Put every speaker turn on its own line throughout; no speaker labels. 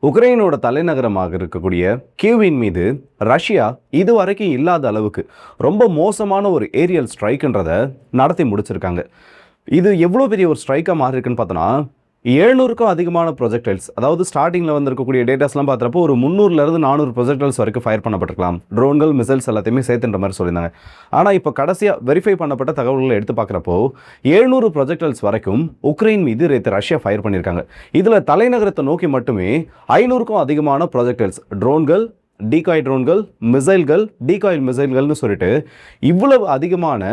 உக்ரைனோட தலைநகரமாக இருக்கக்கூடிய கீவின் மீது ரஷ்யா இதுவரைக்கும் இல்லாத அளவுக்கு ரொம்ப மோசமான ஒரு ஏரியல் ஸ்ட்ரைக்குன்றதை நடத்தி முடிச்சிருக்காங்க. இது எவ்வளோ பெரிய ஒரு ஸ்ட்ரைக்காக மாறி இருக்குன்னு பார்த்தோன்னா 700க்கும் அதிகமான ப்ரொஜெக்டைல்ஸ், அதாவது ஸ்டார்டிங்கில் வந்திருக்கக்கூடிய டேட்டாஸ்லாம் பார்க்குறப்போ ஒரு 300லேருந்து 400 ப்ரொஜெக்டைல்ஸ் வரைக்கும் ஃபயர் பண்ணப்பட்டிருக்கலாம். ட்ரோன்கள், மிசைல்ஸ் எல்லாத்தையுமே சேர்த்துன்ற மாதிரி சொல்லியிருந்தாங்க. ஆனால் இப்போ கடைசியாக வெரிஃபை பண்ணப்பட்ட தகவல்களை எடுத்து பார்க்குறப்போ 700 ப்ரொஜெக்டைல்ஸ் வரைக்கும் உக்ரைன் மீது ரஷ்யா ஃபயர் பண்ணியிருக்காங்க. இதில் தலைநகரத்தை நோக்கி மட்டுமே 500க்கும் அதிகமான ப்ரொஜெக்டைல்ஸ், ட்ரோன்கள், டீகாய் ட்ரோன்கள், மிசைல்கள், டீகாயில் மிசைல்கள்னு சொல்லிட்டு இவ்வளவு அதிகமான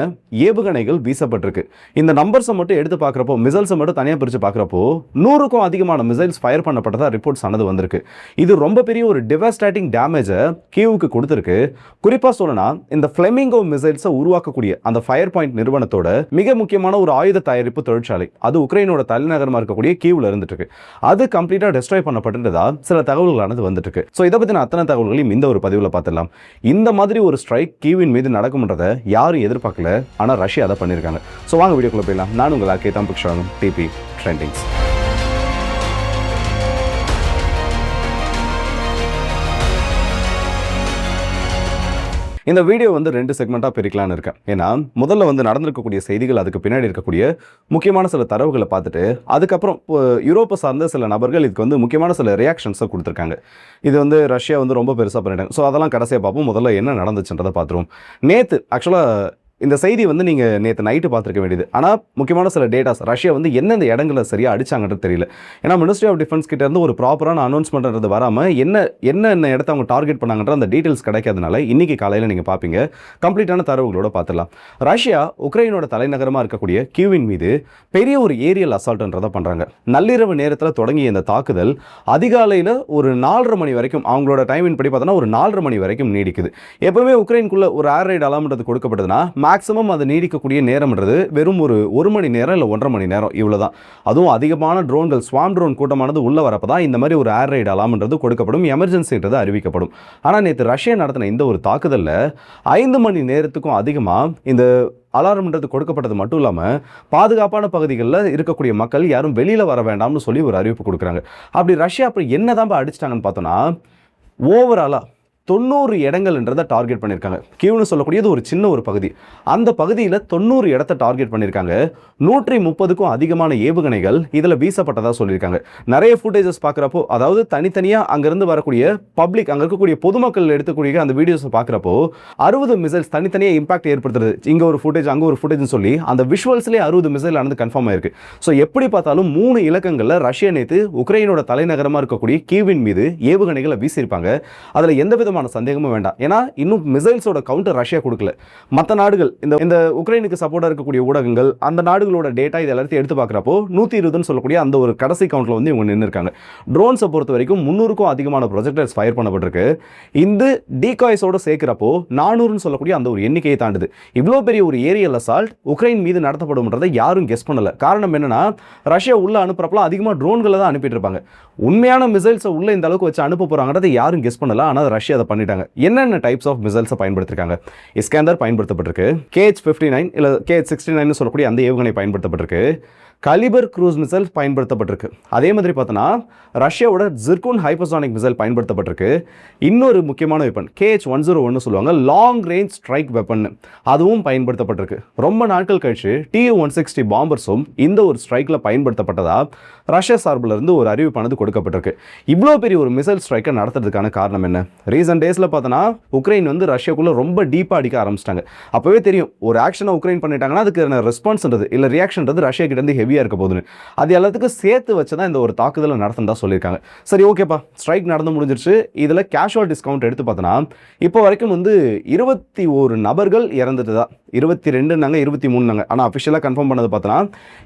ஏவுகணைகள் வீசப்பட்டிருக்கு. இந்த நம்பர்ஸை மட்டும் எடுத்து பார்க்குறப்போ, மிசைல்ஸை மட்டும் தனியாக பிரித்து பார்க்குறப்போ 100க்கும் அதிகமான மிசைல்ஸ் ஃபயர் பண்ணப்பட்டதா ரிப்போர்ட்ஸ் ஆனது வந்திருக்கு. இது ரொம்ப பெரிய ஒரு டிவாஸ்டேட்டிங் டேமேஜை கீவுக்கு கொடுத்துருக்கு. குறிப்பாக சொல்லணும்னா இந்த ஃப்ளெமிங்கோ மிசைல்ஸை உருவாக்கக்கூடிய அந்த ஃபயர் பாயிண்ட் நிறுவனத்தோட மிக முக்கியமான ஒரு ஆயுத தயாரிப்பு தொழிற்சாலை, அது உக்ரைனோட தலைநகரமாக இருக்கக்கூடிய கீவில் இருந்துட்டு இருக்கு. அது கம்ப்ளீட்டாக டெஸ்ட்ராய் பண்ணப்பட்டதா சில தகவல்களானது வந்துட்டு இருக்கு. ஸோ இதை பற்றின அத்தனை தகவல் இந்த ஒரு பதிவில் பார்த்துடலாம். இந்த மாதிரி ஒரு ஸ்ட்ரைக் கீவின் மீது நடக்கும்ன்றதை யாரும் எதிர்பார்க்கல, ஆனால் ரஷ்யா அதை பண்ணியிருக்காங்க. ஸோ வாங்க வீடியோக்குள்ள போயிடலாம். நான் உங்கள் ஆர்கே தாம்பிக்ஷாகும், டிபி ட்ரெண்டிங்ஸ். இந்த வீடியோ வந்து 2 செக்மெண்ட்டாக பிரிக்கலான்னு இருக்கேன். ஏன்னா முதல்ல வந்து நடந்திருக்கக்கூடிய செய்திகள், அதுக்கு பின்னாடி இருக்கக்கூடிய முக்கியமான சில தரவுகளை பார்த்துட்டு அதுக்கப்புறம் யூரோப்பை சார்ந்த சில நபர்கள் இதுக்கு வந்து முக்கியமான சில ரியாக்ஷன்ஸை கொடுத்துருக்காங்க. இது வந்து ரஷ்யா வந்து ரொம்ப பெருசாக பண்ணிட்டாங்க. ஸோ அதெல்லாம் கடைசியாக பார்ப்போம். முதல்ல என்ன நடந்துச்சுன்றதை பார்த்துருவோம். நேற்று ஆக்சுவலாக இந்த செய்தி வந்து நீங்கள் நேற்று நைட்டு பார்த்துருக்க வேண்டியது. ஆனால் முக்கியமான சில டேட்டாஸ் ரஷ்யா வந்து எந்தெந்த இடங்களில் சரியாக அடிச்சாங்கன்றது தெரியல. ஏன்னா மினிஸ்ட்ரி ஆஃப் டிஃபென்ஸ் கிட்ட இருந்து ஒரு ப்ராப்பரான அனௌன்ஸ்மெண்ட்ன்றது வராமல் என்ன இடத்த அவங்க டார்கெட் பண்ணாங்கன்ற அந்த டீட்டெயில்ஸ் கிடைக்காதனால இன்னைக்கு காலையில் நீங்கள் பார்ப்பீங்க. கம்ப்ளீட்டான தரவுகளோட பார்த்துடலாம். ரஷ்யா உக்ரைனோட தலைநகரமாக இருக்கக்கூடிய கீவின் மீது பெரிய ஒரு ஏரியல் அசால்ட்ன்றதை பண்ணுறாங்க. நள்ளிரவு நேரத்தில் தொடங்கிய இந்த தாக்குதல் அதிகாலையில் ஒரு 4:30 மணி வரைக்கும், அவங்களோட டைமின் படி பார்த்தோன்னா ஒரு 4:30 மணி வரைக்கும் நீடிக்குது. எப்பவுமே உக்ரைனுக்குள்ள ஒரு ஏர் ரைட் அலாம்ன்றது கொடுக்கப்பட்டதுன்னா மேக்ஸிமம் அது நீடிக்கக்கூடிய நேரம்ன்றது வெறும் ஒரு மணி நேரம் இல்லை 1.5 மணி நேரம், இவ்வளோதான். அதுவும் அதிகமான ட்ரோன்கள், ஸ்வாம் ட்ரோன் கூட்டமானது உள்ள வரப்போ தான் இந்த மாதிரி ஒரு ஏர் ரைட் அலாம்ன்றது கொடுக்கப்படும், எமர்ஜென்சின்றது அறிவிக்கப்படும். ஆனால் நேற்று ரஷ்யா நடத்தின இந்த ஒரு தாக்குதலில் 5 மணி நேரத்துக்கும் அதிகமாக இந்த அலாரம்ன்றது கொடுக்கப்பட்டது மட்டும் இல்லாமல் பாதுகாப்பான பகுதிகளில் இருக்கக்கூடிய மக்கள் யாரும் வெளியில் வர வேண்டாம்னு சொல்லி ஒரு அறிவிப்பு கொடுக்குறாங்க. அப்படி ரஷ்யா அப்படி என்ன தான் அடிச்சிட்டாங்கன்னு பார்த்தோன்னா ஓவராலாக 90 இடங்கள்ன்றதை டார்கெட் பண்ணியிருக்காங்க. கீவ்னு சொல்லக்கூடியது ஒரு சின்ன ஒரு பகுதி. அந்த பகுதியில் 90 இடத்தை டார்கெட் பண்ணியிருக்காங்க. 130க்கும் அதிகமான ஏவுகணைகள் இதில் வீசப்பட்டதாக சொல்லியிருக்காங்க. நிறைய ஃபுட்டேஜஸ் பார்க்குறப்போ, அதாவது தனித்தனியாக அங்கேருந்து வரக்கூடிய பப்ளிக், அங்கே இருக்கக்கூடிய பொதுமக்கள் எடுத்துக்கூடிய அந்த வீடியோஸை பார்க்குறப்போ 60 மிசைல்ஸ் தனித்தனியாக இம்பாக்ட் ஏற்படுத்துறது. இங்கே ஒரு ஃபுட்டேஜ், அங்கே ஒரு ஃபுட்டேஜ்னு சொல்லி அந்த விஷுவல்ஸ்லேயே 60 மிசைல் ஆனது கன்ஃபார்ம் ஆயிருக்கு. ஸோ எப்படி பார்த்தாலும் 3 இலக்கங்களில் ரஷ்யா நேற்று உக்ரைனோட தலைநகரமாக இருக்கக்கூடிய கீவின் மீது ஏவுகணைகளை வீசியிருப்பாங்க. அதில் எந்த சந்தேகமும் வேண்டாம். ஏன்னா இன்னும் மிசைல்ஸோட கவுண்டர் ரஷ்யா கொடுக்கல. மற்ற நாடுகள், இந்த உக்ரைனுக்கு சப்போர்ட்டா இருக்கக்கூடிய ஊடகங்கள், அந்த நாடுகளோட டேட்டா இது எல்லாத்தையும் எடுத்து பார்க்குறப்போ 120ன்னு சொல்லக்கூடிய அந்த ஒரு கடைசி கவுண்ட்ல வந்து இவங்க நின்று இருக்காங்க. ட்ரோன்ஸை பொறுத்த வரைக்கும் 300க்கும் அதிகமான ப்ரொஜெக்டைல்ஸ் ஃபயர் பண்ணப்பட்டிருக்கு. இந்த டீகாய்ஸோட சேர்க்கிறப்போ 400ன்னு சொல்லக்கூடிய அந்த ஒரு எண்ணிக்கையை தாண்டுது. இவ்வளோ பெரிய ஒரு ஏரியல் அசால்ட் உக்ரைன் மீது நடத்தப்படும்ன்றதை யாரும் கெஸ் பண்ணல. காரணம் என்னன்னா ரஷ்யா உள்ள அனுப்புறப்பலாம் அதிகமாக ட்ரோன்களை தான் அனுப்பிட்டு இருப்பாங்க. உண்மையான மிசைல்ஸை உள்ள இந்த அளவுக்கு வச்சு அனுப்ப போறாங்கன்றதை யாரும் கெஸ் பண்ணல. ஆனால் ரஷ்யா அதை பண்ணிட்டாங்க. என்னென்ன டைப்ஸ் ஆஃப் மிசைல்ஸை பயன்படுத்திருக்காங்க? இஸ்கேந்தர் பயன்படுத்தப்பட்டிருக்கு, KH-59 இல்லை KH-69 சொல்லக்கூடிய அந்த ஏவுகணை பயன்படுத்தப்பட்டிருக்கு, கலிபர் க்ரூஸ் மிசைல் பயன்படுத்தப்பட்டிருக்கு. அதே மாதிரி பார்த்தோன்னா ரஷ்யாவோட ஜிர்கோன் ஹைப்பர்சானிக் மிசைல் பயன்படுத்தப்பட்டிருக்கு. இன்னொரு முக்கியமான வெப்பன் KH-101 சொல்லுவாங்க, லாங் ரேஞ்ச் ஸ்ட்ரைக் வெப்பன், அதுவும் பயன்படுத்தப்பட்டிருக்கு. ரொம்ப நாட்கள் கழிச்சு Tu-160 பாம்பர்ஸும் இந்த ஒரு ஸ்ட்ரைக்கில் பயன்படுத்தப்பட்டதா ரஷ்யா சார்பில் இருந்து ஒரு அறிவிப்பானது கொடுக்கப்பட்டிருக்கு. இவ்வளோ பெரிய ஒரு மிசைல் ஸ்ட்ரைக்கை நடத்துறதுக்கான காரணம் என்ன? ரீசன்ட் டேஸில் பார்த்தோன்னா உக்ரைன் வந்து ரஷ்யாக்குள்ளே ரொம்ப டீப்பாக அடிக்க ஆரம்பிச்சிட்டாங்க. அப்போவே தெரியும் ஒரு ஆக்ஷனை உக்ரைன் பண்ணிட்டாங்கன்னா அதுக்கு ரெஸ்பான்ஸ்ன்றது இல்லை ரியாக்ஷன்றது ரஷ்யா கிட்ட இருந்து ஹெவியாக இருக்க போதுன்னு. அது எல்லாத்துக்கும் சேர்த்து வச்சு தான் இந்த ஒரு தாக்குதலை நடத்துனதா சொல்லியிருக்காங்க. சரி, ஓகேப்பா, ஸ்ட்ரைக் நடந்து முடிஞ்சிருச்சு. இதில் கேஷுவல் டிஸ்கவுண்ட் எடுத்து பார்த்தோன்னா இப்போ வரைக்கும் வந்து 21 நபர்கள் இறந்துட்டு தான், 22னாங்க 23னாங்க, ஆனால் அஃபிஷியலாக கன்ஃபார்ம் பண்ணது பார்த்தோன்னா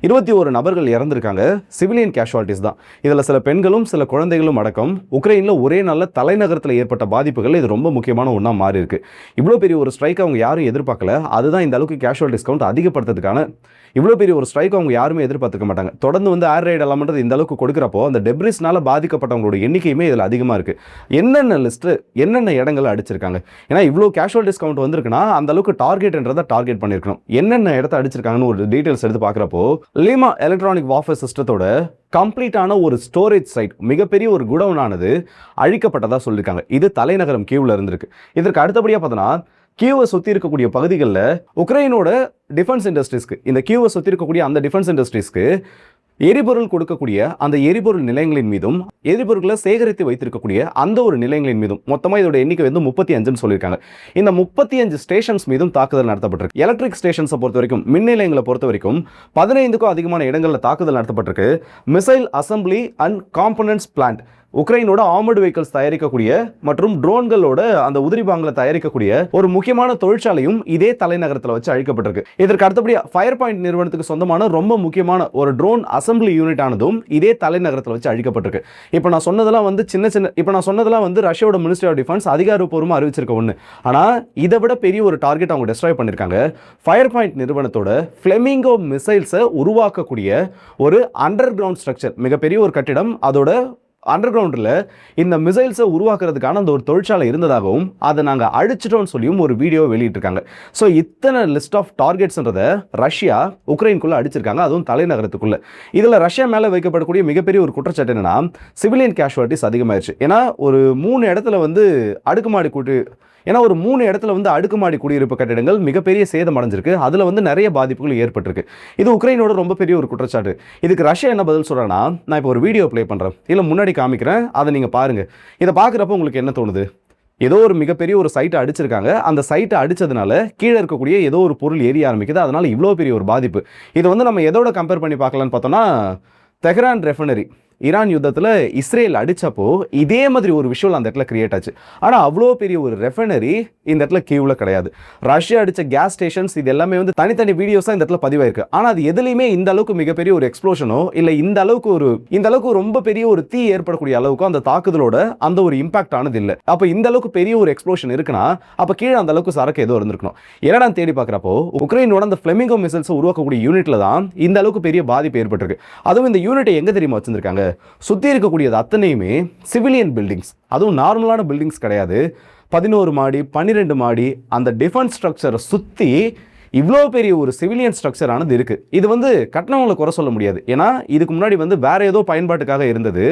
21 நபர்கள் இறந்துருக்காங்க. சிவிலியன் கேஷுவாலிட்டிஸ் தான். இதில் சில பெண்களும் சில குழந்தைகளும் அடக்கம். உக்ரைனில் ஒரே நாளில் தலைநகரத்தில் ஏற்பட்ட பாதிப்புகள் இது ரொம்ப முக்கியமான ஒன்றா மாறி இருக்கு. இவ்வளோ பெரிய ஒரு ஸ்ட்ரைக் அவங்க யாரும் எதிர்பார்க்கல. அதுதான் இந்த அளவுக்கு கேஷுவல் டிஸ்கவுண்ட் அதிகப்படுத்துறதுக்கான, இவ்வளோ பெரிய ஒரு ஸ்ட்ரைக் அவங்க யாருமே எதிர்பார்க்கல. எதிர்பார்த்துக்க மாட்டாங்க. தொடர்ந்து வந்து ஏர் ரைட் எல்லாம்ன்றது இந்த அளவுக்கு கொடுக்குறப்போ அந்த டெப்ரிஸ்னால பாதிக்கப்பட்டவங்களோட எண்ணிக்கையுமே இதில் அதிகமாக இருக்குது. என்னென்ன லிஸ்ட்டு என்னென்ன இடங்களை அடிச்சிருக்காங்க, ஏன்னா இவ்வளோ கேஷுவல் டிஸ்கவுண்ட் வந்திருக்குன்னா அந்த அளவுக்கு டார்கெட்ன்றதை டார்கெட் பண்ணியிருக்கணும். என்னென்ன இடத்த அடிச்சிருக்காங்கன்னு ஒரு டீட்டெயில்ஸ் எடுத்து பார்க்குறப்போ லீமா எலக்ட்ரானிக் வார்ஃபேர் சிஸ்டத்தோட கம்ப்ளீட்டான ஒரு ஸ்டோரேஜ் சைட், மிகப்பெரிய ஒரு குடவுனானது அழிக்கப்பட்டதாக சொல்லியிருக்காங்க. இது தலைநகரம் கீவ்ல இருந்திருக்கு. இதற்கு அடுத்தபடியாக பார்த்தோன்னா கீவை சுற்றி இருக்கக்கூடிய பகுதிகளில் உக்ரைனோட டிஃபென்ஸ் இண்டஸ்ட்ரீஸ்க்கு, இந்த கீவை சுற்றி இருக்கக்கூடிய அந்த டிஃபென்ஸ் இண்டஸ்ட்ரீஸ்க்கு எரிபொருள் கொடுக்கக்கூடிய அந்த எரிபொருள் நிலையங்களின் மீதும் எரிபொருட்களை சேகரித்து வைத்திருக்கக்கூடிய அந்த ஒரு நிலையங்களின் மீதும் மொத்தமாக இதோட எண்ணிக்கை வந்து 35 சொல்லியிருக்காங்க. இந்த 35 ஸ்டேஷன்ஸ் மீதும் தாக்குதல் நடத்தப்பட்டிருக்கு. எலக்ட்ரிக் ஸ்டேஷன்ஸை பொறுத்த வரைக்கும், மின் நிலையங்களை பொறுத்த வரைக்கும் 15க்கும் அதிகமான இடங்களில் தாக்குதல் நடத்தப்பட்டிருக்கு. Missile assembly and components plant, உக்ரைனோட ஆர்மர்டு வெஹிக்கிள்ஸ் தயாரிக்கக்கூடிய மற்றும் ட்ரோன்களோட அந்த உதிரிபாகங்களை தயாரிக்கக்கூடிய ஒரு முக்கியமான தொழிற்சாலையும் இதே தலைநகரத்தில் வச்சு அழிக்கப்பட்டிருக்கு. இதற்கு அடுத்தபடியாக ஃபயர் பாயிண்ட் நிறுவனத்துக்கு சொந்தமான ரொம்ப முக்கியமான ஒரு ட்ரோன் அசம்பிளி யூனிட் ஆனதும் இதே தலைநகரத்தில் வச்சு அழிக்கப்பட்டிருக்கு. இப்போ நான் சொன்னதெல்லாம் வந்து ரஷ்யாவோட மினிஸ்ட்ரி ஆஃப் டிஃபென்ஸ் அதிகாரப்பூர்வமாக அறிவிச்சிருக்க ஒன்று. ஆனால் இதை விட பெரிய ஒரு டார்கெட் அவங்க டெஸ்ட்ராய் பண்ணியிருக்காங்க. ஃபயர் பாயிண்ட் நிறுவனத்தோட ஃப்ளெமிங்கோ மிசைல்ஸை உருவாக்கக்கூடிய ஒரு அண்டர் கிரவுண்ட் ஸ்ட்ரக்சர், மிகப்பெரிய ஒரு கட்டிடம், அதோட அண்டர் கிரவுண்டில் இந்த மிசைல்ஸை உருவாக்குறதுக்கான அந்த ஒரு தொழிற்சாலை இருந்ததாகவும் அதை நாங்கள் அழிச்சிட்டோம்னு சொல்லியும் ஒரு வீடியோ வெளியிட்டிருக்காங்க. ஸோ இத்தனை லிஸ்ட் ஆஃப் டார்கெட்ஸ்ன்றதை ரஷ்யா உக்ரைனுக்குள்ளே அடிச்சிருக்காங்க, அதுவும் தலைநகரத்துக்குள்ளே. இதில் ரஷ்யா மேலே வைக்கப்படக்கூடிய மிகப்பெரிய ஒரு குற்றச்சாட்டு என்னன்னா சிவிலியன் கேஷுவாலிட்டிஸ் அதிகமாகிடுச்சு. ஏன்னா ஒரு 3 இடத்துல வந்து அடுக்குமாடி குடியிருப்பு கட்டிடங்கள் மிகப்பெரிய சேதம் அடைஞ்சிருக்கு. அதில் வந்து நிறைய பாதிப்புகள் ஏற்பட்டிருக்கு. இது உக்ரைனோட ரொம்ப பெரிய ஒரு குற்றச்சாட்டு. இதுக்கு ரஷ்யா என்ன பதில் சொல்கிறாங்கன்னா, நான் இப்போ ஒரு வீடியோ ப்ளே பண்ணுறேன், இல்லை முன்னாடி காமிக்கிறேன், அதை நீங்கள் பாருங்கள். இதை பார்க்குறப்போ உங்களுக்கு என்ன தோணுது? ஏதோ ஒரு மிகப்பெரிய ஒரு சைட்டை அடிச்சிருக்காங்க. அந்த சைட்டை அடித்ததுனால கீழே இருக்கக்கூடிய ஏதோ ஒரு பொருள் எரிய ஆரம்பிக்குது. அதனால் இவ்வளோ பெரிய ஒரு பாதிப்பு. இதை வந்து நம்ம எதோட கம்பேர் பண்ணி பார்க்கலான்னு பார்த்தோன்னா, தெஹ்ரான் ரெஃபைனரி ஈரான் யுத்தத்தில் இஸ்ரேல் அடித்தப்போ இதே மாதிரி ஒரு விஷயம் அந்த இடத்துல கிரியேட் ஆச்சு. ஆனால் அவ்வளோ பெரிய ஒரு ரெஃபைனரி இந்த இடத்துல கீவில் கிடையாது. ரஷ்யா அடித்த கேஸ் ஸ்டேஷன்ஸ் இது எல்லாமே வந்து தனித்தனி வீடியோஸாக இந்த இடத்துல பதிவாயிருக்கு. ஆனால் அது எதுலையுமே இந்த அளவுக்கு மிகப்பெரிய ஒரு எக்ஸ்ப்ளோஷனோ இல்லை இந்த அளவுக்கு ரொம்ப பெரிய ஒரு தீ ஏற்படக்கூடிய அளவுக்கு அந்த தாக்குதலோட அந்த ஒரு இம்பாக்ட் ஆனது இல்லை. அப்போ இந்த அளவுக்கு பெரிய ஒரு எக்ஸ்ப்ளோஷன் இருக்குன்னா அப்போ கீழே அந்த அளவுக்கு சரக்கு ஏதோ இருந்திருக்கணும். என்னடா தேடி பார்க்குறப்போ உக்ரைனோட அந்த ஃப்ளெமிங்கோ மிசைல்ஸ் உருவாக்கக்கூடிய யூனிட்ல தான் இந்த அளவுக்கு பெரிய பாதிப்பு ஏற்பட்டிருக்கு. அதுவும் இந்த யூனிட்டை எங்கே தெரியுமா வச்சிருக்காங்க? சுற்றி இருக்கக்கூடியது அத்தனையுமே சிவிலியன் பில்டிங்ஸ், அதுவும் நார்மலான பில்டிங்ஸ் கிடையாது. 11 மாடி 12 மாடி அந்த டிஃபென்ஸ் ஸ்ட்ரக்சரை சுற்றி இவ்வளோ பெரிய ஒரு சிவிலியன் ஸ்ட்ரக்சர் ஆனது இருக்குது. இது வந்து கட்டணங்களை குறை சொல்ல முடியாது. ஏன்னா இதுக்கு முன்னாடி வந்து வேற ஏதோ பயன்பாட்டுக்காக இருந்தது.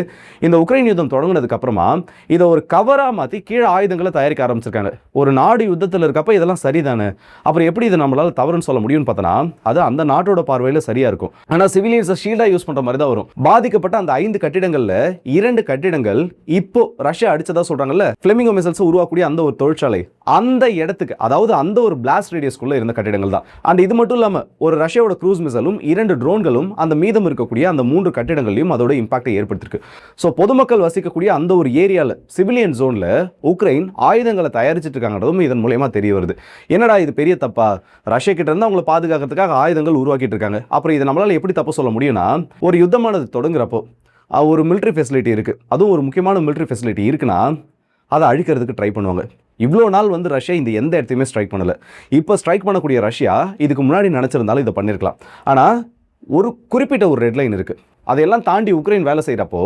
இந்த உக்ரைன் யுத்தம் தொடங்கினதுக்கு அப்புறமா இதை ஒரு கவராக மாற்றி கீழே ஆயுதங்களை தயாரிக்க ஆரம்பிச்சிருக்காங்க. ஒரு நாடு யுத்தத்தில் இருக்கப்போ இதெல்லாம் சரிதானே, அப்புறம் எப்படி இதை நம்மளால் தவறுன்னு சொல்ல முடியும்னு பார்த்தோன்னா அது அந்த நாட்டோட பார்வையில் சரியாக இருக்கும். ஆனால் சிவிலியன்ஸை ஷீல்டாக யூஸ் பண்ணுற மாதிரி தான் வரும். பாதிக்கப்பட்ட அந்த 5 கட்டிடங்களில் 2 கட்டிடங்கள் இப்போ ரஷ்யா அடிச்சதா சொல்கிறாங்கல்ல, ஃப்ளெமிங்கோ மிசைல்ஸ் உருவாக்கக்கூடிய அந்த ஒரு தொழிற்சாலை, அந்த இடத்துக்கு, அதாவது அந்த ஒரு பிளாஸ்ட் ரேடியஸ்குள்ளே இருந்த கட்டிடங்கள் தான். அண்ட் இது மட்டும் இல்லாமல் ஒரு ரஷ்யாவோட க்ரூஸ் மிசைலும் 2 ட்ரோன்களும் அந்த மீதம் இருக்கக்கூடிய அந்த 3 கட்டிடங்களையும் அதோட இம்பாக்டை ஏற்படுத்திருக்கு. ஸோ பொதுமக்கள் வசிக்கக்கூடிய அந்த ஒரு ஏரியாவில் சிவிலியன் ஜோனில் உக்ரைன் ஆயுதங்களை தயாரிச்சிட்டு இருக்காங்கன்றதும் இதன் மூலயமா தெரிய வருது. என்னடா இது பெரிய தப்பா? ரஷ்யா கிட்ட இருந்து அவங்களை பாதுகாக்கிறதுக்காக ஆயுதங்கள் உருவாக்கிட்டு இருக்காங்க. அப்புறம் இதை நம்மளால் எப்படி தப்பு சொல்ல முடியும்னா, ஒரு யுத்தமானது தொடங்குறப்போ ஒரு மிலிட்ரி ஃபெசிலிட்டி இருக்குது, அதுவும் ஒரு முக்கியமான மிலிட்ரி ஃபெசிலிட்டி இருக்குன்னா அதை அழிக்கிறதுக்கு ட்ரை பண்ணுவாங்க. இவ்வளோ நாள் வந்து ரஷ்யா இந்த எந்த இடத்தையுமே ஸ்ட்ரைக் பண்ணலை. இப்போ ஸ்ட்ரைக் பண்ணக்கூடிய ரஷ்யா இதுக்கு முன்னாடி நினச்சிருந்தாலும் இதை பண்ணியிருக்கலாம். ஆனால் ஒரு குறிப்பிட்ட ஒரு ரெட்லைன் இருக்குது. அதையெல்லாம் தாண்டி உக்ரைன் வேலை செய்கிறப்போ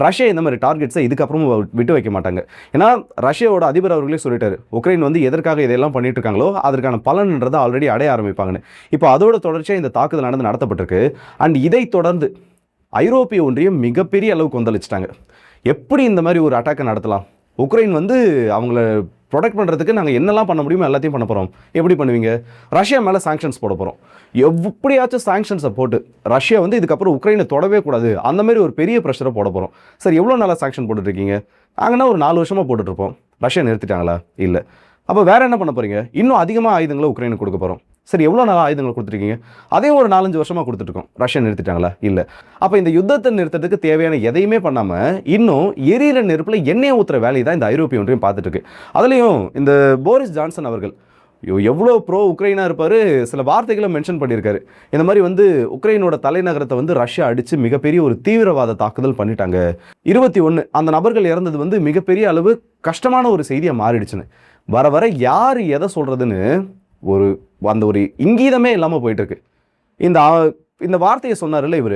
ரஷ்யா இந்த மாதிரி டார்கெட்ஸை இதுக்கப்புறமும் விட்டு வைக்க மாட்டாங்க. ஏன்னா ரஷ்யாவோட அதிபர் அவர்களே சொல்லிட்டாரு, உக்ரைன் வந்து எதற்காக இதெல்லாம் பண்ணிட்டு இருக்காங்களோ அதற்கான பலன்ன்றதை ஆல்ரெடி அடைய ஆரம்பிப்பாங்கன்னு. இப்போ அதோட தொடர்ச்சியாக இந்த தாக்குதல் நடத்தப்பட்டிருக்கு. அண்ட் இதை தொடர்ந்து ஐரோப்பிய ஒன்றியம் மிகப்பெரிய அளவுக்கு கொந்தளிச்சிட்டாங்க. எப்படி இந்த மாதிரி ஒரு அட்டாக்கை நடத்தலாம்? உக்ரைன் வந்து அவங்கள ப்ரொடெக்ட் பண்ணுறதுக்கு நாங்கள் என்னெல்லாம் பண்ண முடியுமோ எல்லாத்தையும் பண்ண போகிறோம். எப்படி பண்ணுவீங்க? ரஷ்யா மேலே சாங்ஷன்ஸ் போட போகிறோம். எப்படியாச்சும் சாங்ஷன்ஸை போட்டு ரஷ்யா வந்து இதுக்கப்புறம் உக்ரைனை தொடவே கூடாது, அந்த மாதிரி ஒரு பெரிய ப்ரெஷரை போட போகிறோம். சரி, எவ்வளோ நாளாக சாங்ஷன் போட்டுட்ருக்கீங்க? நாங்கன்னா ஒரு 4 வருஷமாக போட்டுட்ருப்போம். ரஷ்யா நிறுத்திட்டாங்களா? இல்லை. அப்போ வேறு என்ன பண்ண போகிறீங்க? இன்னும் அதிகமாக ஆயுதங்களை உக்ரைனுக்கு கொடுக்க போகிறோம். சரி, எவ்வளோ நாளாக ஆயுதங்கள் கொடுத்துருக்கீங்க? அதே ஒரு 4-5 வருஷமாக கொடுத்துட்ருக்கோம். ரஷ்யா நிறுத்திட்டாங்களா? இல்லை. அப்போ இந்த யுத்தத்தை நிறுத்துறதுக்கு தேவையான எதையுமே பண்ணாமல் இன்னும் எரியிற நெருப்பில் எண்ணெயை ஊற்றுற வேலையை தான் இந்த ஐரோப்பிய ஒன்றியம் பார்த்துட்டு இருக்கு. அதுலேயும் இந்த போரிஸ் ஜான்சன் அவர்கள் எவ்வளோ ப்ரோ உக்ரைனாக இருப்பார், சில வார்த்தைகளை மென்ஷன் பண்ணியிருக்காரு. இந்த மாதிரி வந்து உக்ரைனோட தலைநகரத்தை வந்து ரஷ்யா அடித்து மிகப்பெரிய ஒரு தீவிரவாத தாக்குதல் பண்ணிட்டாங்க. 21 அந்த நபர்கள் இறந்தது வந்து மிகப்பெரிய அளவு கஷ்டமான ஒரு செய்தியாக மாறிடுச்சுன்னு. வர வர யார் எதை சொல்கிறதுன்னு ஒரு இங்கீதமே இல்லாமல் போயிட்டுருக்கு. இந்த இந்த வார்த்தையை சொன்னார்ல இவர்,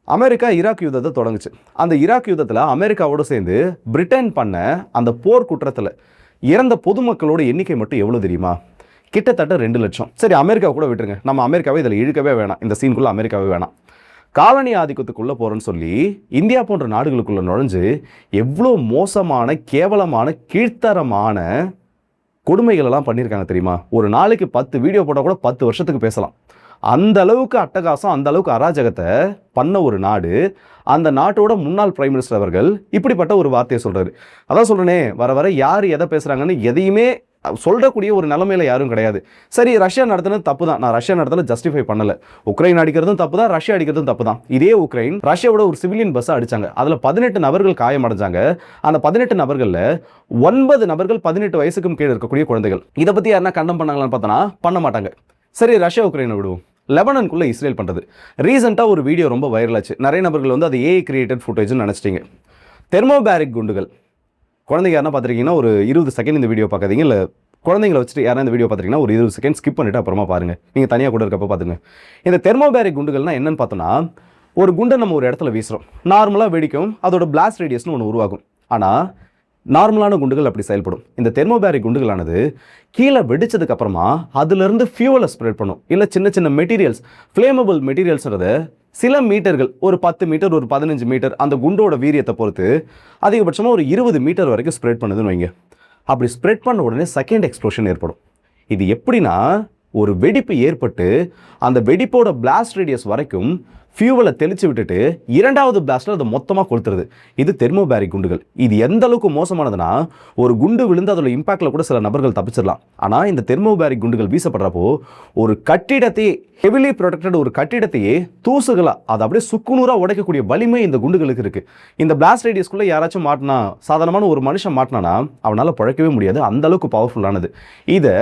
அமெரிக்கா ஈராக் யுத்தத்தை தொடங்குச்சு. அந்த ஈராக் யுத்தத்தில் அமெரிக்காவோடு சேர்ந்து பிரிட்டன் பண்ண அந்த போர் குற்றத்தில் இறந்த பொதுமக்களோட எண்ணிக்கை மட்டும் எவ்வளோ தெரியுமா? கிட்டத்தட்ட 2 லட்சம். சரி, அமெரிக்கா கூட விட்டுருங்க, நம்ம அமெரிக்காவே இதில் இழுக்கவே வேணாம், இந்த சீனுக்குள்ளே அமெரிக்காவே வேணாம். காலனி ஆதிக்கத்துக்குள்ளே போகிறேன்னு சொல்லி இந்தியா போன்ற நாடுகளுக்குள்ளே நுழைஞ்சு எவ்வளோ மோசமான, கேவலமான, கீழ்த்தரமான கொடுமைகளெல்லாம் பண்ணியிருக்காங்க தெரியுமா? ஒரு நாளைக்கு 10 வீடியோ போட்டால் கூட 10 வருஷத்துக்கு பேசலாம். அந்த அளவுக்கு அட்டகாசம், அந்த அளவுக்கு அராஜகத்தை பண்ண ஒரு நாடு. அந்த நாட்டோட முன்னாள் பிரைம் மினிஸ்டர் அவர்கள் இப்படிப்பட்ட ஒரு வார்த்தையை சொல்றாரு. அதான் சொல்றேனே, வர வர யார் எதை பேசுறாங்கன்னு எதையுமே சொல்லக்கூடிய ஒரு நிலைமையில யாரும் கிடையாது. சரி, ரஷ்யா நடத்தினது தப்பு தான், நான் ரஷ்யா நடத்தினது ஜஸ்டிஃபை பண்ணல. உக்ரைன் அடிக்கிறதும் தப்பு தான், ரஷ்யா அடிக்கிறதும் தப்பு தான். இதே உக்ரைன் ரஷ்யாவோட ஒரு சிவிலியன் பஸ்ஸை அடிச்சாங்க, அதில் 18 நபர்கள் காயமடைஞ்சாங்க. அந்த 18 நபர்களில் 9 நபர்கள் 18 வயசுக்கும் கீழே இருக்கக்கூடிய குழந்தைகள். இதை பற்றி யாருன்னா கண்டம் பண்ணாங்களான்னு பார்த்தோன்னா பண்ண மாட்டாங்க. சரி, ரஷ்யா உக்ரைனை விடுவோம். லெபனனுக்குள்ளே இஸ்ரேல் பண்ணுறது. ரீசெண்டாக ஒரு வீடியோ ரொம்ப வைரல் ஆச்சு. நிறைய நபர்கள் வந்து அது ஏஐ கிரியேட்டட் ஃபுட்டேஜ்னு நினச்சிட்டிங்க. தெர்மோபேரிக் குண்டுகள். குழந்தைங்க யாருன்னா பார்த்துருக்கீங்கன்னா ஒரு 20 செகண்ட் இந்த வீடியோ பார்க்காதீங்க. இல்லை குழந்தைங்களை வச்சுட்டு யாரா இந்த வீடியோ பார்த்துருக்கீங்கன்னா ஒரு 20 செகண்ட் ஸ்கிப் பண்ணிவிட்டு அப்புறமா பாருங்கள். நீங்கள் தனியாக கூட இருக்கப்போ பார்த்துங்க. இந்த தெர்மோபேரிக் குண்டுகள்னால் என்னென்னு பார்த்தோன்னா, ஒரு குண்டை நம்ம ஒரு இடத்துல வீசுகிறோம், நார்மலாக வெடிக்கும், அதோட பிளாஸ்ட் ரேடியஸ்னு ஒன்று உருவாகும். ஆனால் நார்மலான குண்டுகள் அப்படி செயல்படும். இந்த தெர்மோபேரிக் குண்டுகளானது கீழே வெடிச்சதுக்கு அப்புறமா அதுலேருந்து ஃபியூவலை ஸ்ப்ரெட் பண்ணும். இல்லை சின்ன சின்ன மெட்டீரியல்ஸ், ஃப்ளேமபிள் மெட்டீரியல்ஸ்ன்றத சில மீட்டர்கள், ஒரு 10 மீட்டர், ஒரு 15 மீட்டர், அந்த குண்டோட வீரியத்தை பொறுத்து அதிகபட்சமாக ஒரு 20 மீட்டர் வரைக்கும் ஸ்ப்ரெட் பண்ணுதுன்னு வைங்க. அப்படி ஸ்ப்ரெட் பண்ண உடனே செகண்ட் எக்ஸ்ப்ளோஷன் ஏற்படும். இது எப்படின்னா, ஒரு வெடிப்பு ஏற்பட்டு அந்த வெடிப்போட பிளாஸ்ட் ரேடியஸ் வரைக்கும் ஃபியூவலை தெளிச்சு விட்டுட்டு இரண்டாவது பிளாஸ்டில் அதை மொத்தமாக கொளுத்துறது. இது தெர்மோபேரிக் குண்டுகள். இது எந்த அளவுக்கு மோசமானதுன்னா, ஒரு குண்டு விழுந்து அதோட இம்பாக்டில் கூட சில நபர்கள் தப்பிச்சிடலாம். ஆனால் இந்த தெர்மோபேரிக் குண்டுகள் வீசப்படுறப்போ ஒரு கட்டிடத்தையே, ஹெவிலி ப்ரொடெக்டட் ஒரு கட்டிடத்தையே தூசுகளாக அதை அப்படியே சுக்குநூறாக உடைக்கக்கூடிய வலிமை இந்த குண்டுகளுக்கு இருக்குது. இந்த பிளாஸ்ட் ரேடியஸ்குள்ளே யாராச்சும் மாட்டினா, சாதாரணமான ஒரு மனுஷன் மாட்டினானா அவனால் பிழைக்கவே முடியாது. அந்த அளவுக்கு பவர்ஃபுல்லானது. இதை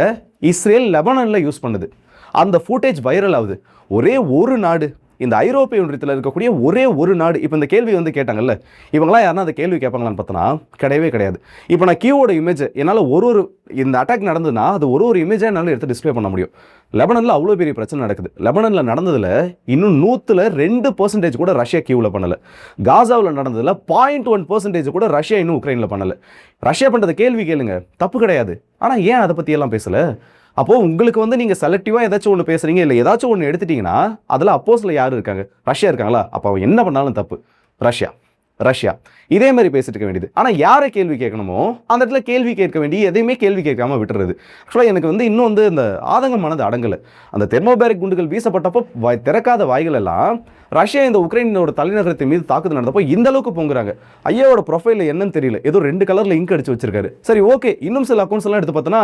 இஸ்ரேல் லெபனானில் யூஸ் பண்ணுது. அந்த ஃபுட்டேஜ் வைரல் ஆகுது. ஒரே ஒரு நாடு, இந்த ஐரோப்பிய ஒன்றியத்தில் இருக்கக்கூடிய ஒரே ஒரு நாடு. இப்போ இந்த கேள்வி வந்து கேட்டாங்கல்ல, இவங்களாம் யாருன்னா அந்த கேள்வி கேட்பாங்களான்னு பார்த்தோன்னா கிடையவே கிடையாது. இப்போ நான் கீவோட இமேஜ் என்னால் ஒரு இந்த அட்டாக் நடந்ததுன்னா அது ஒரு இமேஜாக என்னால் எடுத்து டிஸ்பிளே பண்ண முடியும். லெபனனில் அவ்வளோ பெரிய பிரச்சனை நடக்குது. லெபனனில் நடந்ததில் இன்னும் 102% கூட ரஷ்யா கீவில் பண்ணலை. காசாவில் நடந்ததில் 0.1% கூட ரஷ்யா இன்னும் உக்ரைனில் பண்ணலை. ரஷ்யா பண்ணுறது கேள்வி கேளுங்க, தப்பு கிடையாது. ஆனால் ஏன் அதை பற்றியெல்லாம் பேசலை? அப்போது உங்களுக்கு வந்து நீங்கள் செலக்டிவாக ஏதாச்சும் ஒன்று பேசுகிறீங்க, இல்லை ஏதாச்சும் ஒன்று எடுத்துட்டிங்கன்னா அதில் அப்போஸில் யார் இருக்காங்க? ரஷ்யா இருக்காங்களா? அப்போ அவன் என்ன பண்ணாலும் தப்பு. ரஷ்யா இதே மாதிரி பேசிட்டு இருக்க வேண்டியது. ஆனால் யாரை கேள்வி கேட்கணுமோ அந்த இடத்துல கேள்வி கேட்க வேண்டிய, எதையுமே கேள்வி கேட்காம விட்டுறது. ஆக்சுவலாக எனக்கு வந்து இன்னும் வந்து இந்த ஆதங்கமானது அடங்கலை. அந்த தெர்மோபேரிக் குண்டுகள் வீசப்பட்டப்போ திறக்காத வாய்கள் எல்லாம் ரஷ்யா இந்த உக்ரைனோட தலைநகரத்தின் மீது தாக்குதல் நடந்தப்போ இந்த அளவுக்கு பொங்குறாங்க. ஐயாவோட ப்ரொஃபைலில் என்னன்னு தெரியல, ஏதோ 2 கலரில் இங்க் அடிச்சு வச்சிருக்காரு. சரி, ஓகே. இன்னும் சில அக்கௌண்ட்ஸ் எல்லாம் எடுத்து பார்த்தோன்னா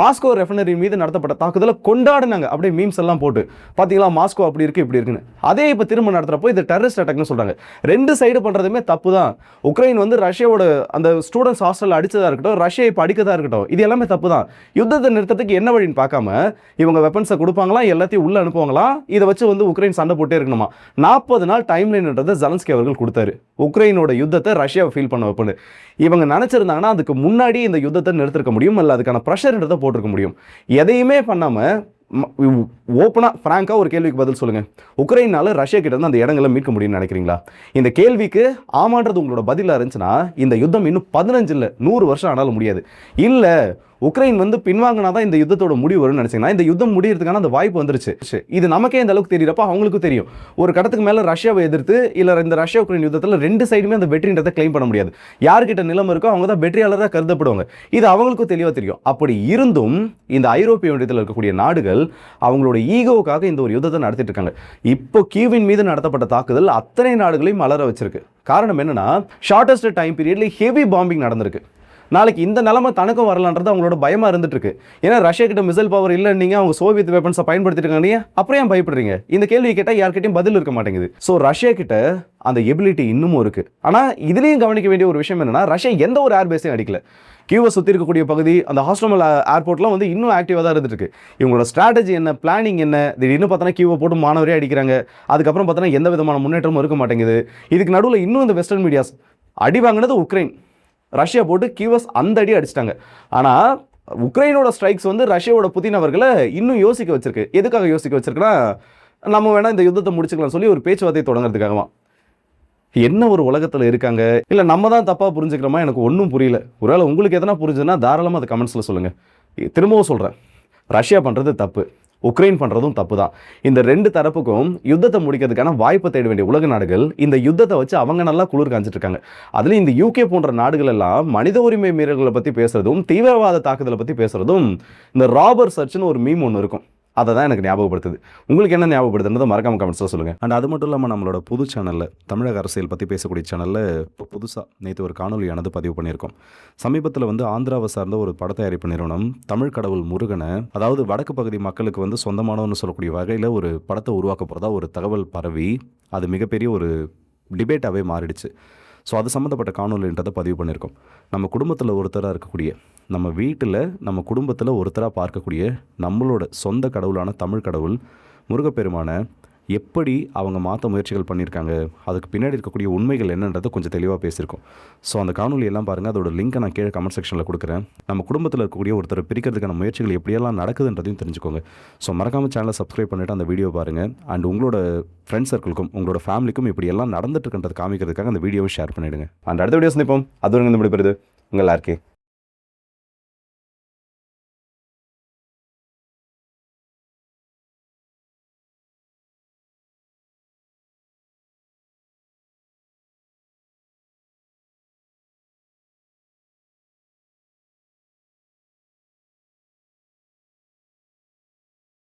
மாஸ்கோ ரெஃபைனரி மீது நடத்தப்பட்ட தாக்குதலை கொண்டாடினாங்க, அப்படியே மீம்ஸ் எல்லாம் போட்டு. பார்த்தீங்களா, மாஸ்கோ அப்படி இருக்கு இப்படி இருக்குன்னு. அதே இப்போ திரும்ப நடத்துறப்போ இது டெரரிஸ்ட் அட்டாக்னு சொல்றாங்க. 2 சைடு பண்ணுறதுமே தப்பு தான். உக்ரைன் வந்து ரஷ்யாவோட அந்த ஸ்டூடெண்ட்ஸ் ஹாஸ்டல் அடிச்சதா இருக்கட்டும், ரஷ்யா இப்போ அடிக்கதா இருக்கட்டும், இது எல்லாமே தப்பு தான். யுத்தத்தை நிறுத்தத்துக்கு என்ன வழின்னு பார்க்காம இவங்க வெப்பன்ஸை கொடுப்பாங்களா, எல்லாத்தையும் உள்ள அனுப்புவாங்களா, இதை வச்சு வந்து உக்ரைன் சண்டை போட்டே இருக்கணுமா? 40 நாள் டைம்லைன்ன்றதை ஜெலன்ஸ்கி அவர்கள் கொடுத்தாரு, உக்ரைனோட யுத்தத்தை ரஷ்யாவை ஃபீல் பண்ண வைப்பது. இவங்க நினைச்சிருந்தாங்கன்னா அதுக்கு முன்னாடி இந்த யுத்தத்தை நிறுத்திருக்க முடியும், இல்லை அதுக்கான ப்ரெஷர்ன்றதை போட்டிருக்க முடியும். எதையுமே பண்ணாமல் ஓப்பனாக ஃப்ராங்காக ஒரு கேள்விக்கு பதில் சொல்லுங்கள். உக்ரைனால ரஷ்யா கிட்ட இருந்து அந்த இடங்களை மீட்க முடியும்னு நினைக்கிறீங்களா? இந்த கேள்விக்கு ஆமான்றது உங்களோட பதிலாக இருந்துச்சுன்னா இந்த யுத்தம் இன்னும் 15 இல்லை 100 வருஷம் ஆனாலும் முடியாது. இல்லை உக்ரைன் வந்து பின்வாங்கினா தான் இந்த யுத்தத்தோட முடிவு வரும்னு நினைச்சீங்கன்னா இந்த யுத்தம் முடியறதுக்கான அந்த வாய்ப்பு வந்துருச்சு. இது நமக்கே இந்த அளவுக்கு தெரியறப்ப அவங்களுக்கும் தெரியும். ஒரு கட்டத்துக்கு மேலே ரஷ்யாவை எதிர்த்து இல்லை இந்த ரஷ்யா உக்ரைன் யுத்தத்தில் 2 சைடுமே அந்த வெற்றின்றதை கிளைம் பண்ண முடியாது. யார்கிட்ட நிலம் இருக்கோ அவங்க தான் வெற்றியாளராக கருதப்படுவாங்க. இது அவங்களுக்கும் தெளிவாக தெரியும். அப்படி இருந்தும் இந்த ஐரோப்பிய ஒன்றியத்தில் இருக்கக்கூடிய நாடுகள் அவங்களோட ஈகோவுக்காக இந்த ஒரு யுத்தத்தை நடத்திட்டு இருக்காங்க. இப்போ கீவின் மீது நடத்தப்பட்ட தாக்குதல் அத்தனை நாடுகளையும் மலர வச்சிருக்கு. காரணம் என்னன்னா, ஷார்டஸ்ட் டைம் பீரியட்ல ஹெவி பாம்பிங் நடந்திருக்கு. நாளைக்கு இந்த நிலைமை தனக்கும் வரலான்றது அவங்களோட பயமாக இருந்துட்டு இருக்கு. ஏன்னா ரஷ்யா கிட்ட மிசைல் பவர் இல்லை, நீங்கள் அவங்க சோவியத் வெப்பன்ஸை பயன்படுத்திட்டு இருக்காங்க, அப்புறம் ஏன் பயப்படுறீங்க? இந்த கேள்வி கேட்டால் யார்கிட்டையும் பதில் இருக்க மாட்டேங்குது. ஸோ ரஷ்யா கிட்ட அந்த எபிலிட்டி இன்னமும் இருக்கு. ஆனால் இதுலேயும் கவனிக்க வேண்டிய ஒரு விஷயம் என்னன்னா, ரஷ்யா எந்த ஒரு ஏர்பேஸையும் அடிக்கல. கியூவை சுற்றி இருக்கக்கூடிய பகுதி, அந்த ஹாஸ்டல் ஏர்போர்ட்லாம் வந்து இன்னும் ஆக்டிவாக தான் இருந்துட்டு இருக்கு. இவங்களோட ஸ்ட்ராட்டஜி என்ன, பிளானிங் என்ன? திடீர்னு பார்த்தோன்னா கியூவை போட்டு மாணவரே அடிக்கிறாங்க. அதுக்கப்புறம் பார்த்தோன்னா எந்த விதமான முன்னேற்றமும் இருக்க மாட்டேங்குது. இதுக்கு நடுவில் இன்னும் இந்த வெஸ்டர்ன் மீடியாஸ் அடி வாங்கினது உக்ரைன், ரஷ்யா போட்டு கியூவஸ் அந்த அடி அடிச்சிட்டாங்க. ஆனால் உக்ரைனோட ஸ்ட்ரைக்ஸ் வந்து ரஷ்யாவோட புதின் அவர்களை இன்னும் யோசிக்க வச்சிருக்கு. எதுக்காக யோசிக்க வச்சிருக்குன்னா, நம்ம வேணால் இந்த யுத்தத்தை முடிச்சுக்கலாம் சொல்லி ஒரு பேச்சுவார்த்தை தொடங்குறதுக்காகவா? என்ன ஒரு உலகத்தில் இருக்காங்க? இல்லை நம்ம தான் தப்பாக புரிஞ்சுக்கிறோமா? எனக்கு ஒன்றும் புரியல. ஒருவேளை உங்களுக்கு எதனா புரிஞ்சுதுன்னா தாராளமாக அதை கமெண்ட்ஸில் சொல்லுங்கள். திரும்பவும் சொல்கிறேன், ரஷ்யா பண்ணுறது தப்பு, உக்ரைன் பண்ணுறதும் தப்பு தான். இந்த 2 தரப்புக்கும் யுத்தத்தை முடிக்கிறதுக்கான வாய்ப்பை தேட வேண்டிய உலக நாடுகள் இந்த யுத்தத்தை வச்சு அவங்க நல்லா குளிர் காஞ்சிட்டு இருக்காங்க. அதுலேயும் இந்த யூகே போன்ற நாடுகள் எல்லாம் மனித உரிமை மீறல்களை பற்றி பேசுறதும் தீவிரவாத தாக்குதலை பற்றி பேசுறதும் இந்த ராபர் சர்ச்னு ஒரு மீம் ஒன்று இருக்கும். அதை தான் எனக்கு ஞாபகப்படுத்துது. உங்களுக்கு என்ன ஞாபகப்படுத்துன்றதை மறக்காம கமெண்ட்ஸில் சொல்லுங்கள். அண்ட் அது மட்டும் இல்லாமல் நம்மளோட புது சேனலில் தமிழக அரசியல் பற்றி பேசக்கூடிய சேனலில் இப்போ புதுசாக நேற்று ஒரு காணொலியானது பதிவு பண்ணியிருக்கோம். சமீபத்தில் ஆந்திராவை சார்ந்த ஒரு பட தயாரிப்பு நிறுவனம் தமிழ் கடவுள் முருகனை, அதாவது வடக்கு பகுதி மக்களுக்கு சொந்தமானவன்னு சொல்லக்கூடிய வகையில் ஒரு படத்தை உருவாக்க போகிறதா ஒரு தகவல் பரவி அது மிகப்பெரிய ஒரு டிபேட்டாகவே மாறிடுச்சு. ஸோ அது சம்மந்தப்பட்ட காணொலின்றதை பதிவு பண்ணியிருக்கோம். நம்ம குடும்பத்தில் ஒருத்தராக இருக்கக்கூடிய, நம்ம வீட்டில் நம்ம குடும்பத்தில் ஒருத்தராக பார்க்கக்கூடிய நம்மளோட சொந்த கடவுளான தமிழ் கடவுள் முருகப்பெருமானை எப்படி அவங்க மாற்ற முயற்சிகள் பண்ணியிருக்காங்க, அதுக்கு பின்னாடி இருக்கக்கூடிய உண்மைகள் என்னன்றதை கொஞ்சம் தெளிவாக பேசியிருக்கோம். ஸோ அந்த காணொலி எல்லாம் பாருங்கள். அதோட லிங்க்கை நான் கீழே கமெண்ட் செக்ஷனில் கொடுக்குறேன். நம்ம குடும்பத்தில் இருக்கக்கூடிய ஒருத்தரை பிரிக்கிறதுக்கான முயற்சிகள் எப்படியெல்லாம் நடக்குதுன்றதையும் தெரிஞ்சுக்கோங்க. ஸோ மறக்காமல் சேனலை சப்ஸ்கிரைப் பண்ணிவிட்டு அந்த வீடியோ பாருங்கள். அண்ட் உங்களோட ஃப்ரெண்ட்ஸ் சர்க்கிளுக்கும் உங்களோட ஃபேமிலிக்கும் இப்படி எல்லாம் நடந்துட்டு இருக்கின்றது காமிக்கிறதுக்காக அந்த வீடியோவை ஷேர் பண்ணிவிடுங்க. அண்ட் அடுத்த வீடியோ சந்திப்போம். அது இந்த விடுபெறுது உங்கள் ஆர்கே.